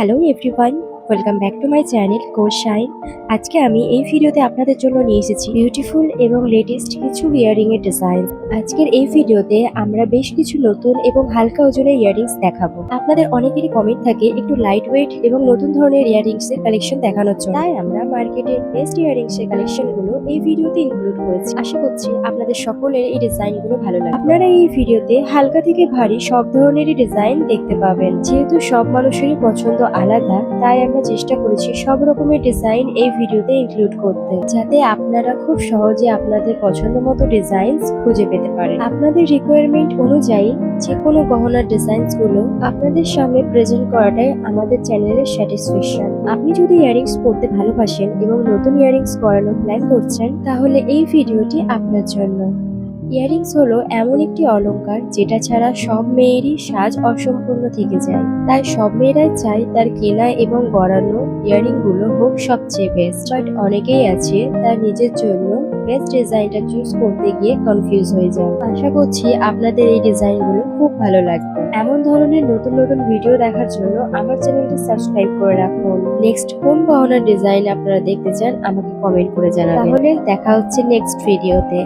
Hello everyone, welcome back to my channel core shine. আজকে আমি এই ভিডিওতে আপনাদের জন্য নিয়ে এসেছি বিউটিফুল এবং লেটেস্ট কিছু ইয়াররিং এর ডিজাইন। আজকের এই ভিডিওতে আমরা বেশ কিছু নতুন এবং হালকা ওজনের ইয়াররিংস দেখাবো। আপনাদের অনেকেরই কমেন্ট থাকে একটু লাইট ওয়েট এবং নতুন ধরনের ইয়াররিংস এর কালেকশন দেখানোর জন্য, তাই আমরা মার্কেটের বেস্ট ইয়াররিংস এর কালেকশন গুলো এই ভিডিওতে ইনক্লুড করেছি। আশা করছি আপনাদের সকলের এই ডিজাইন গুলো ভালো লাগবে। আপনারা এই ভিডিওতে হালকা থেকে ভারী সব ধরনেরই ডিজাইন দেখতে পাবেন। যেহেতু সব মানুষেরই পছন্দ আলাদা, তাই আমরা চেষ্টা করেছি সব রকমের ডিজাইন এই ভিডিওতে ইনক্লুড করতে, যাতে আপনারা খুব সহজে আপনাদের পছন্দ মতো ডিজাইন খুঁজে পেতে পারেন। আপনাদের রিকোয়ারমেন্ট অনুযায়ী যে কোনো গহনার ডিজাইনস গুলো আপনাদের সামনে প্রেজেন্ট করাটাই আমাদের চ্যানেলের স্যাটিসফ্যাকশন। আপনি যদি ইয়াররিংস পরতে ভালোবাসেন এবং নতুন ইয়াররিংস করানোর প্ল্যান করছেন, তাহলে এই ভিডিওটি আপনার জন্য। ইয়াররিংস হলো এমন একটি অলংকার যেটা ছাড়া সব মেয়েরই সাজ অসম্পূর্ণ থেকে যায়। তাই সব মেয়েরাই চায় তার কেনা এবং গড়ানো ইয়াররিং গুলো হোক সবচেয়ে বেস্ট। বাট অনেকেই আছে তার নিজের জন্য বেস্ট ডিজাইনটা চুজ করতে গিয়ে কনফিউজ হয়ে যায়। আশা করছি আপনাদের এই ডিজাইন গুলো খুব ভালো লাগবে। এমন ধরনের নতুন নতুন ভিডিও দেখার জন্য আমার চ্যানেলটি সাবস্ক্রাইব করে রাখুন। নেক্সট কোন গহনার ডিজাইন আপনারা দেখতে চান আমাকে কমেন্ট করে জানাবেন। তাহলে দেখা হচ্ছে নেক্সট ভিডিওতে।